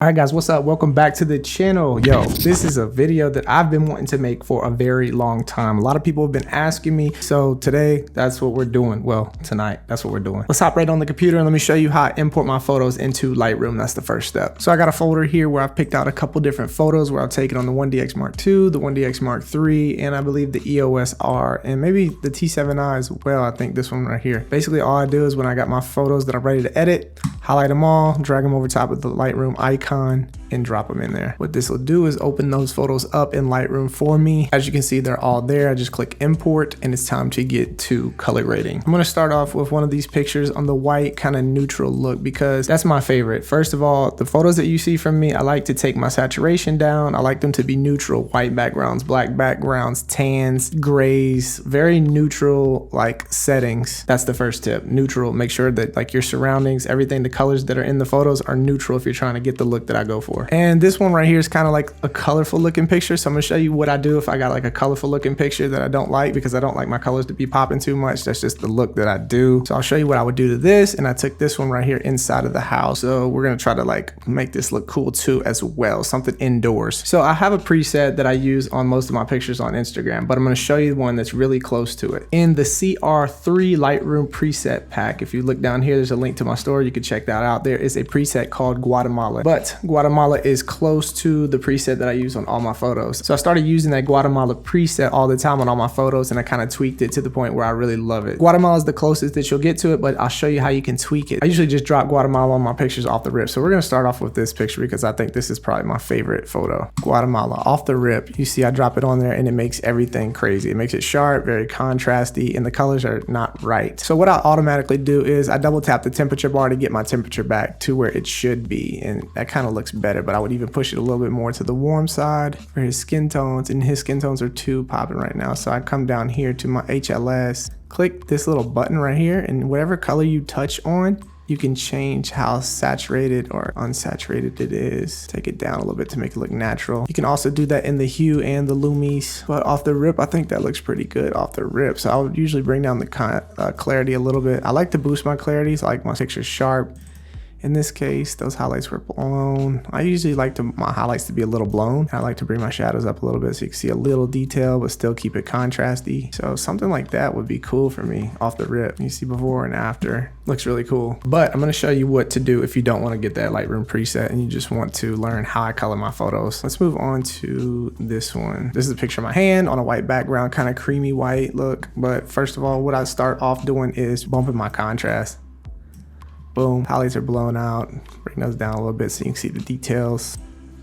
All right guys, what's up? Welcome back to the channel. Yo, this is a video that I've been wanting to make for a very long time. A lot of people have been asking me, so today that's what we're doing. Well, tonight that's what we're doing. Let's hop right on the computer and let me show you how I import my photos into Lightroom. That's the first step. So I got a folder here where I've picked out a couple different photos where I've taken on the 1DX Mark II, the 1DX Mark III, and I believe the EOS R, and maybe the T7i as well. I think this one right here. Basically all I do is when I got my photos that I'm ready to edit, highlight them all, drag them over top of the Lightroom icon, and drop them in there. What this will do is open those photos up in Lightroom for me. As you can see, they're all there. I just click import and it's time to get to color grading. I'm going to start off with one of these pictures on the white kind of neutral look because that's my favorite. First of all, the photos that you see from me, I like to take my saturation down. I like them to be neutral, white backgrounds, black backgrounds, tans, grays, very neutral like settings. That's the first tip. Neutral. Make sure that like your surroundings, everything, the colors that are in the photos are neutral if you're trying to get the look that I go for. And this one right here is kind of like a colorful looking picture. So I'm gonna show you what I do if I got like a colorful looking picture that I don't like, because I don't like my colors to be popping too much. That's just the look that I do. So I'll show you what I would do to this. And I took this one right here inside of the house. So we're gonna try to like make this look cool too as well, something indoors. So I have a preset that I use on most of my pictures on Instagram, but I'm gonna show you one that's really close to it. In the CR3 Lightroom preset pack, if you look down here, there's a link to my store. You can check that out. There is a preset called Guatemala, but Guatemala is close to the preset that I use on all my photos. So I started using that Guatemala preset all the time on all my photos, and I kind of tweaked it to the point where I really love it. Guatemala is the closest that you'll get to it, but I'll show you how you can tweak it. I usually just drop Guatemala on my pictures off the rip. So we're gonna start off with this picture because I think this is probably my favorite photo. Guatemala off the rip. You see I drop it on there and it makes everything crazy. It makes it sharp, very contrasty, and the colors are not right. So what I automatically do is I double tap the temperature bar to get my temperature back to where it should be, and that kind of looks better, but I would even push it a little bit more to the warm side for his skin tones, and his skin tones are too popping right now. So I come down here to my HLS, click this little button right here, and whatever color you touch on, you can change how saturated or unsaturated it is. Take it down a little bit to make it look natural. You can also do that in the hue and the lumis, but off the rip, I think that looks pretty good off the rip. So I would usually bring down the clarity a little bit. I like to boost my clarity, so I like my pictures sharp. In this case, those highlights were blown. I usually like my highlights to be a little blown. I like to bring my shadows up a little bit so you can see a little detail, but still keep it contrasty. So something like that would be cool for me off the rip. You see before and after, looks really cool. But I'm gonna show you what to do if you don't wanna get that Lightroom preset and you just want to learn how I color my photos. Let's move on to this one. This is a picture of my hand on a white background, kind of creamy white look. But first of all, what I start off doing is bumping my contrast. Boom, highlights are blown out. Bring those down a little bit so you can see the details.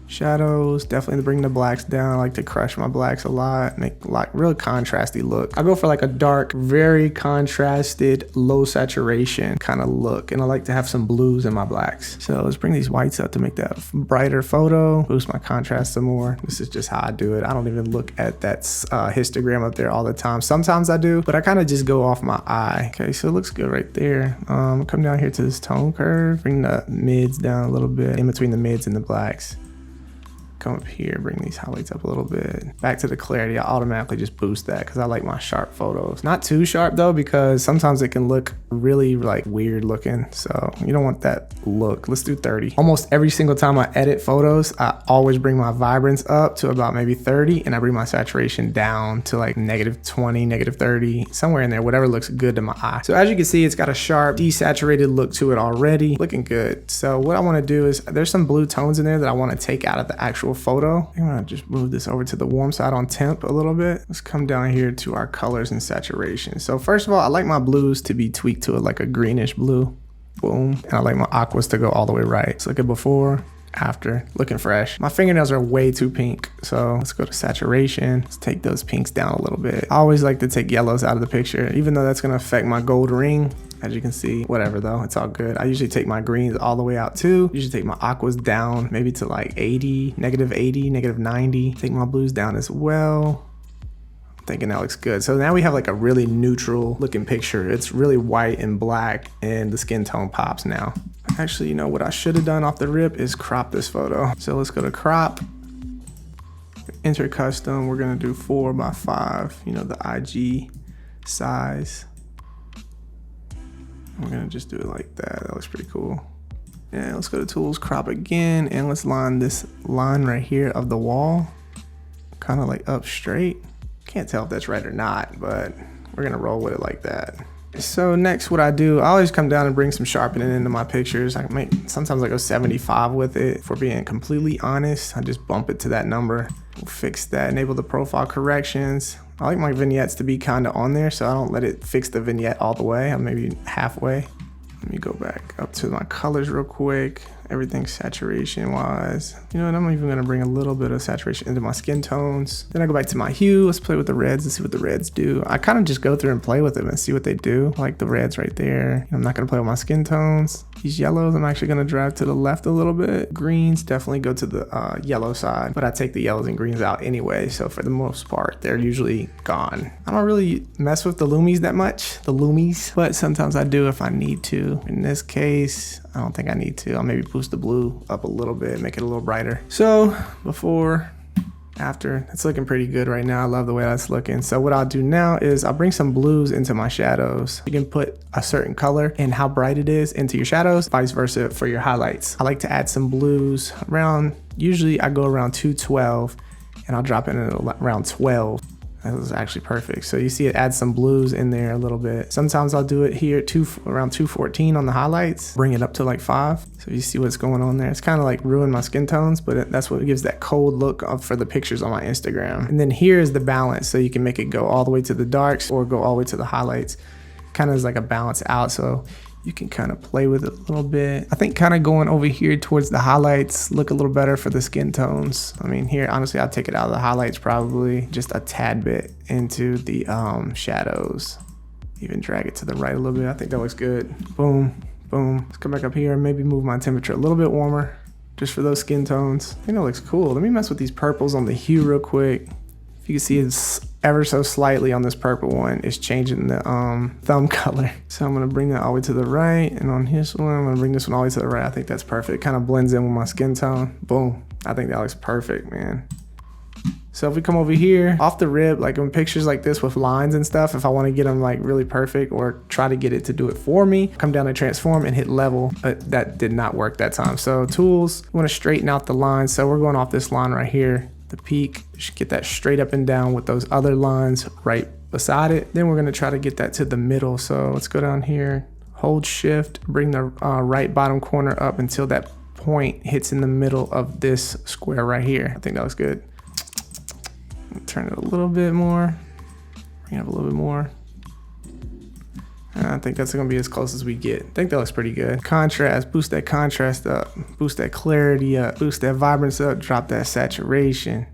Shadows, definitely bring the blacks down. I like to crush my blacks a lot, make like real contrasty look. I go for like a dark, very contrasted, low saturation kind of look, and I like to have some blues in my blacks. So let's bring these whites up to make that brighter photo, boost my contrast some more. This is just how I do it. I don't even look at that histogram up there all the time. Sometimes I do, but I kind of just go off my eye. Okay, so it looks good right there. Come down here to this tone curve, bring the mids down a little bit, in between the mids and the blacks. Come up here, bring these highlights up a little bit. Back to the clarity, I automatically just boost that because I like my sharp photos. Not too sharp though, because sometimes it can look really like weird looking. So you don't want that look. Let's do 30. Almost every single time I edit photos, I always bring my vibrance up to about maybe 30, and I bring my saturation down to like -20, -30, somewhere in there, whatever looks good to my eye. So as you can see, it's got a sharp, desaturated look to it already, looking good. So what I want to do is, there's some blue tones in there that I want to take out of the actual photo. I'm gonna just move this over to the warm side on temp a little bit. Let's come down here to our colors and saturation. So first of all, I like my blues to be tweaked to like a greenish blue. Boom. And I like my aquas to go all the way right. Let's look at before, after, looking fresh. My fingernails are way too pink, so let's go to saturation. Let's take those pinks down a little bit. I always like to take yellows out of the picture, even though that's gonna affect my gold ring. As you can see, whatever though, it's all good. I usually take my greens all the way out too. Usually take my aquas down maybe to like 80, -80, -90. Take my blues down as well. I'm thinking that looks good. So now we have like a really neutral looking picture. It's really white and black, and the skin tone pops now. Actually, you know what I should have done off the rip is crop this photo. So let's go to crop, enter custom. We're gonna do 4:5, you know, the IG size. We're gonna just do it like that. That looks pretty cool. And let's go to tools, crop again, and let's line this line right here of the wall, kind of like up straight. Can't tell if that's right or not, but we're gonna roll with it like that. So next, what I do, I always come down and bring some sharpening into my pictures. Sometimes I go 75 with it. For being completely honest, I just bump it to that number. We'll fix that, enable the profile corrections. I like my vignettes to be kind of on there, so I don't let it fix the vignette all the way. I'm maybe halfway. Let me go back up to my colors real quick. Everything saturation wise. You know what, I'm even gonna bring a little bit of saturation into my skin tones. Then I go back to my hue. Let's play with the reds and see what the reds do. I kind of just go through and play with them and see what they do. I like the reds right there. I'm not gonna play with my skin tones. These yellows, I'm actually gonna drive to the left a little bit. Greens definitely go to the yellow side, but I take the yellows and greens out anyway. So for the most part, they're usually gone. I don't really mess with the loomies that much, but sometimes I do if I need to. In this case, I don't think I need to. I'll maybe boost the blue up a little bit, make it a little brighter. So before, after, it's looking pretty good right now. I love the way that's looking. So what I'll do now is I'll bring some blues into my shadows. You can put a certain color and how bright it is into your shadows, vice versa for your highlights. I like to add some blues around, usually I go around 212 and I'll drop it in around 12. That was actually perfect. So you see it adds some blues in there a little bit. Sometimes I'll do it here around 214 on the highlights, bring it up to like 5. So you see what's going on there. It's kind of like ruin my skin tones, but that's what gives that cold look for the pictures on my Instagram. And then here is the balance. So you can make it go all the way to the darks or go all the way to the highlights. Kind of is like a balance out. So you can kind of play with it a little bit. I think kind of going over here towards the highlights look a little better for the skin tones. I mean, here, honestly, I'll take it out of the highlights probably just a tad bit into the shadows. Even drag it to the right a little bit. I think that looks good. Boom, boom. Let's come back up here and maybe move my temperature a little bit warmer just for those skin tones. I think that looks cool. Let me mess with these purples on the hue real quick. If you can see it's ever so slightly on this purple one, it's changing the thumb color. So I'm gonna bring that all the way to the right, and on this one, I'm gonna bring this one all the way to the right. I think that's perfect. Kind of blends in with my skin tone. Boom. I think that looks perfect, man. So if we come over here, off the rip, like in pictures like this with lines and stuff, if I wanna get them like really perfect or try to get it to do it for me, come down to transform and hit level, but that did not work that time. So tools, we wanna straighten out the lines. So we're going off this line right here. The peak, should get that straight up and down with those other lines right beside it. Then we're gonna try to get that to the middle. So let's go down here, hold shift, bring the right bottom corner up until that point hits in the middle of this square right here. I think that looks good. Turn it a little bit more, bring it up a little bit more. I think that's gonna be as close as we get. I think that looks pretty good. Contrast, boost that contrast up, boost that clarity up, boost that vibrance up, drop that saturation.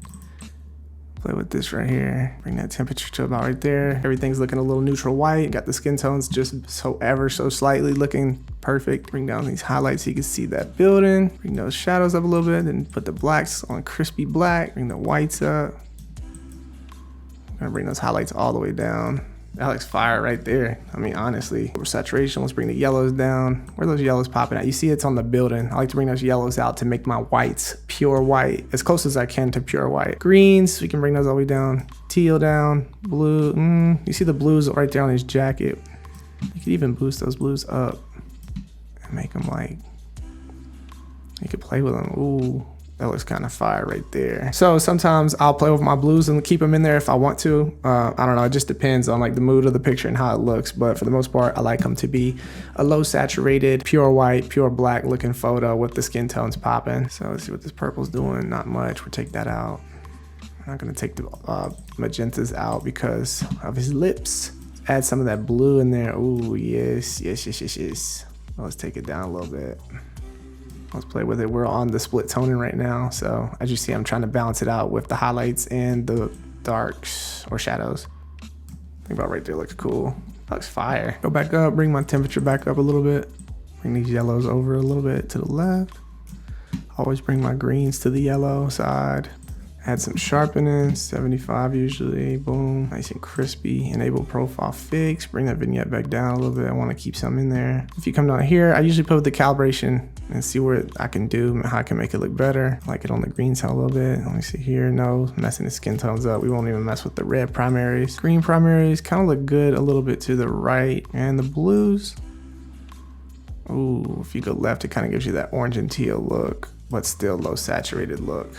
Play with this right here. Bring that temperature to about right there. Everything's looking a little neutral white. Got the skin tones just so ever so slightly looking perfect. Bring down these highlights so you can see that building. Bring those shadows up a little bit, then put the blacks on crispy black. Bring the whites up. I'm gonna bring those highlights all the way down. That looks fire right there. I mean, honestly, for saturation, let's bring the yellows down. Where are those yellows popping at? You see it's on the building. I like to bring those yellows out to make my whites pure white, as close as I can to pure white. Greens, we can bring those all the way down. Teal down, blue, you see the blues right there on his jacket. You could even boost those blues up and make them like, you could play with them. Ooh. That looks kind of fire right there. So sometimes I'll play with my blues and keep them in there if I want to. I don't know, it just depends on like the mood of the picture and how it looks. But for the most part, I like them to be a low saturated, pure white, pure black looking photo with the skin tones popping. So let's see what this purple's doing. Not much, we'll take that out. I'm not gonna take the magentas out because of his lips. Add some of that blue in there. Ooh, yes. Well, let's take it down a little bit. Let's play with it. We're on the split toning right now. So as you see, I'm trying to balance it out with the highlights and the darks or shadows. I think about right there looks cool. That looks fire. Go back up, bring my temperature back up a little bit. Bring these yellows over a little bit to the left. Always bring my greens to the yellow side. Add some sharpening, 75 usually, boom, nice and crispy. Enable profile fix, bring that vignette back down a little bit. I wanna keep some in there. If you come down here, I usually play with the calibration and see what I can do, how I can make it look better. I like it on the green side a little bit. Let me see here, no, messing the skin tones up. We won't even mess with the red primaries. Green primaries kind of look good a little bit to the right. And the blues, Ooh, if you go left, it kind of gives you that orange and teal look, but still low saturated look.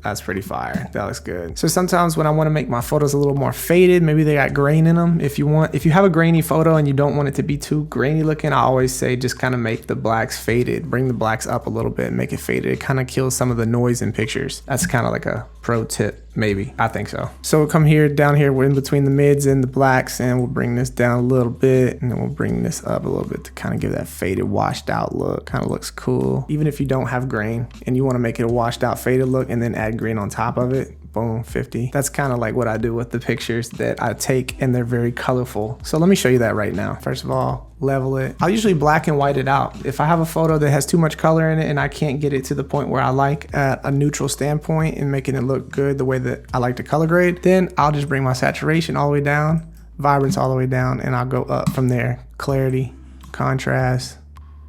That's pretty fire. That looks good. So sometimes when I want to make my photos a little more faded, maybe they got grain in them. If you have a grainy photo and you don't want it to be too grainy looking, I always say just kind of make the blacks faded. Bring the blacks up a little bit and make it faded. It kind of kills some of the noise in pictures. That's kind of like a pro tip, maybe. I think so. So we'll come here, down here, we're in between the mids and the blacks, and we'll bring this down a little bit, and then we'll bring this up a little bit to kind of give that faded, washed out look. Kind of looks cool. Even if you don't have grain and you want to make it a washed out, faded look and then add green on top of it, boom, 50. That's kind of like what I do with the pictures that I take, and they're very colorful. So let me show you that right now. First of all, level it. I'll usually black and white it out. If I have a photo that has too much color in it and I can't get it to the point where I like at a neutral standpoint and making it look good the way that I like to color grade, then I'll just bring my saturation all the way down, vibrance all the way down, and I'll go up from there. Clarity, contrast,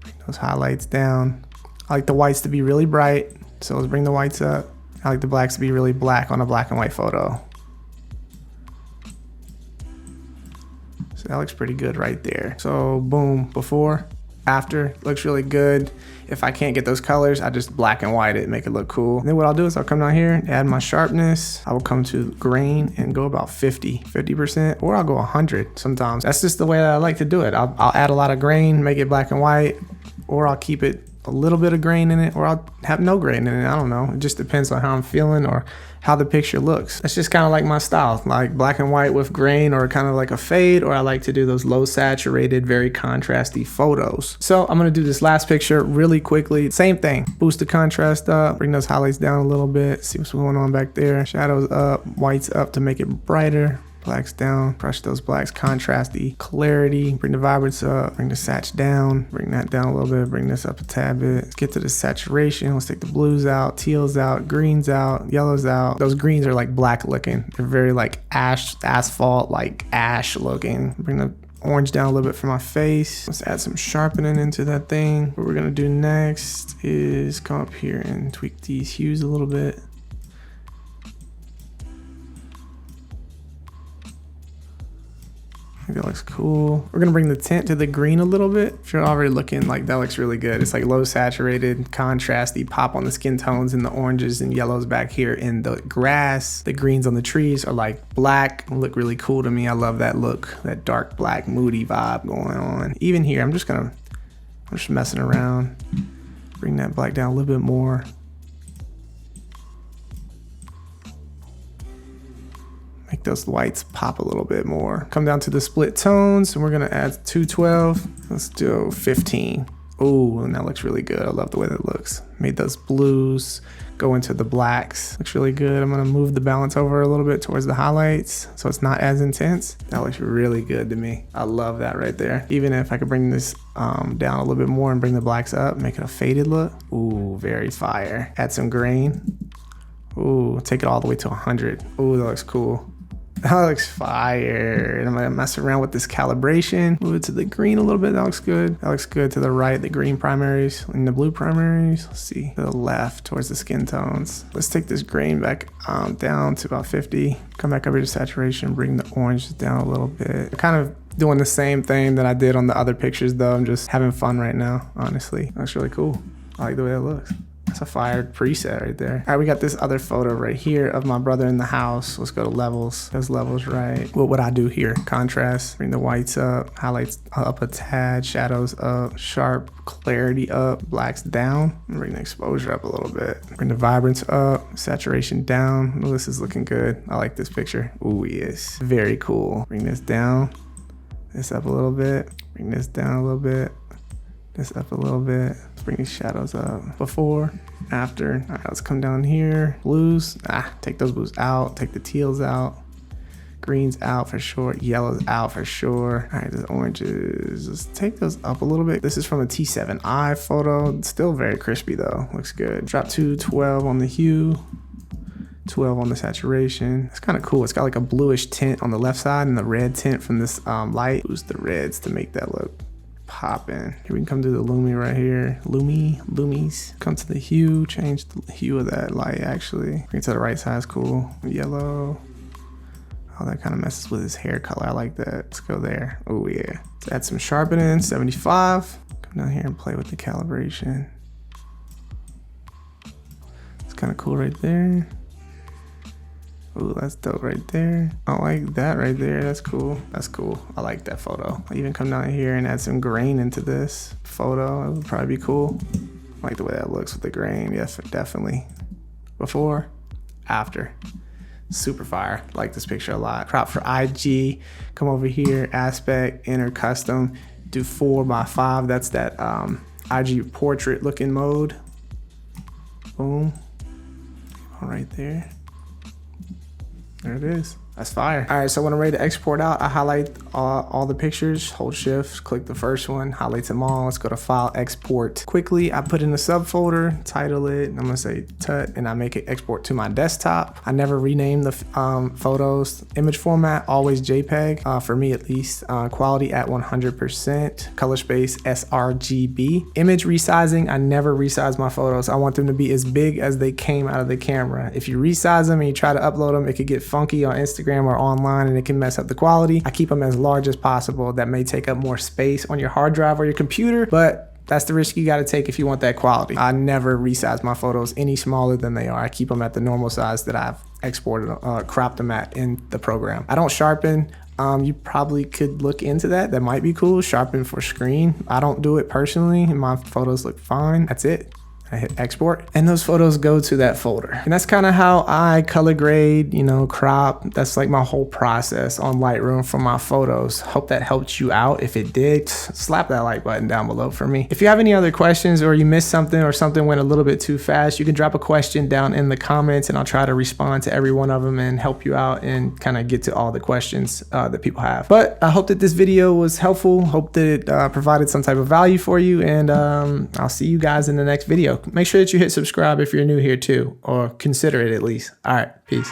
bring those highlights down. I like the whites to be really bright, so let's bring the whites up. I like the blacks to be really black on a black and white photo. So that looks pretty good right there. So boom, before, after, looks really good. If I can't get those colors, I just black and white it, make it look cool. And then what I'll do is I'll come down here and add my sharpness. I will come to grain and go about 50%, or I'll go 100 sometimes. That's just the way that I like to do it. I'll add a lot of grain, make it black and white, or I'll keep it a little bit of grain in it, or I'll have no grain in it. I don't know. It just depends on how I'm feeling or how the picture looks. That's just kind of like my style, like black and white with grain, or kind of like a fade, or I like to do those low saturated, very contrasty photos. So I'm gonna do this last picture really quickly. Same thing, boost the contrast up, bring those highlights down a little bit, see what's going on back there. Shadows up, whites up to make it brighter. Blacks down, crush those blacks, contrasty, clarity, bring the vibrance up, bring the sats down, bring that down a little bit, bring this up a tad bit. Let's get to the saturation. Let's take the blues out, teals out, greens out, yellows out. Those greens are like black looking. They're very like asphalt, like ash looking. Bring the orange down a little bit for my face. Let's add some sharpening into that thing. What we're gonna do next is come up here and tweak these hues a little bit. I think that looks cool. We're gonna bring the tint to the green a little bit. If you're already looking, like that looks really good. It's like low saturated, contrasty, pop on the skin tones, and the oranges and yellows back here in the grass. The greens on the trees are like black, look really cool to me. I love that look, that dark black, moody vibe going on. Even here, I'm just messing around. Bring that black down a little bit more. Make those whites pop a little bit more. Come down to the split tones, and we're gonna add 212. Let's do 15. Oh, and that looks really good. I love the way that looks. Made those blues go into the blacks. Looks really good. I'm gonna move the balance over a little bit towards the highlights so it's not as intense. That looks really good to me. I love that right there. Even if I could bring this down a little bit more and bring the blacks up, make it a faded look. Ooh, very fire. Add some grain. Ooh, take it all the way to 100. Ooh, that looks cool. That looks fire. And I'm gonna mess around with this calibration. Move it to the green a little bit. That looks good. That looks good to the right, the green primaries and the blue primaries. Let's see, to the left towards the skin tones. Let's take this grain back down to about 50. Come back over to saturation, bring the orange down a little bit. Kind of doing the same thing that I did on the other pictures though. I'm just having fun right now, honestly. That's really cool. I like the way it looks. That's a fire preset right there. All right, we got this other photo right here of my brother in the house. Let's go to levels. Those levels right. What would I do here? Contrast, bring the whites up, highlights up a tad, shadows up, sharp, clarity up, blacks down. Bring the exposure up a little bit. Bring the vibrance up, saturation down. Oh, this is looking good. I like this picture. Ooh, yes. Very cool. Bring this down, this up a little bit. Bring this down a little bit. This up a little bit. Let's bring these shadows up. Before, after. All right, let's come down here. Blues, take those blues out. Take the teals out. Greens out for sure. Yellows out for sure. All right, the oranges, let's take those up a little bit. This is from a T7i photo. Still very crispy though. Looks good. Drop to 12 on the hue. 12 on the saturation. It's kind of cool. It's got like a bluish tint on the left side and the red tint from this light. Boost the reds to make that look popping. Here we can come to the Lumi right here. Lumies. Come to the hue, change the hue of that light actually. Bring it to the right side is cool. Yellow. Oh, that kind of messes with his hair color. I like that. Let's go there. Oh yeah. Let's add some sharpening, 75. Come down here and play with the calibration. It's kind of cool right there. Ooh, that's dope right there. I like that right there. That's cool. That's cool. I like that photo. I even come down here and add some grain into this photo. It would probably be cool. I like the way that looks with the grain. Yes, definitely. Before, after. Super fire. I like this picture a lot. Crop for IG. Come over here, aspect, enter custom. Do 4x5. That's that IG portrait looking mode. Boom. Right there. There it is. That's fire. All right, so when I'm ready to export out, I highlight all the pictures, hold shift, click the first one, highlight them all. Let's go to file, export. Quickly, I put in a subfolder, title it, I'm gonna say tut, and I make it export to my desktop. I never rename the photos. Image format, always JPEG, for me at least. Quality at 100%, color space sRGB. Image resizing, I never resize my photos. I want them to be as big as they came out of the camera. If you resize them and you try to upload them, it could get funky on Instagram or online and it can mess up the quality. I keep them as large as possible. That may take up more space on your hard drive or your computer, but that's the risk you got to take if you want that quality. I never resize my photos any smaller than they are. I keep them at the normal size that I've exported, cropped them at in the program. I don't sharpen. You probably could look into that. That might be cool. Sharpen for screen. I don't do it personally. My photos look fine. That's it. I hit export and those photos go to that folder. And that's kind of how I color grade, you know, crop. That's like my whole process on Lightroom for my photos. Hope that helped you out. If it did, slap that like button down below for me. If you have any other questions or you missed something or something went a little bit too fast, you can drop a question down in the comments and I'll try to respond to every one of them and help you out and kind of get to all the questions that people have. But I hope that this video was helpful. Hope that it provided some type of value for you, and I'll see you guys in the next video. Make sure that you hit subscribe if you're new here too, or consider it at least. All right, peace.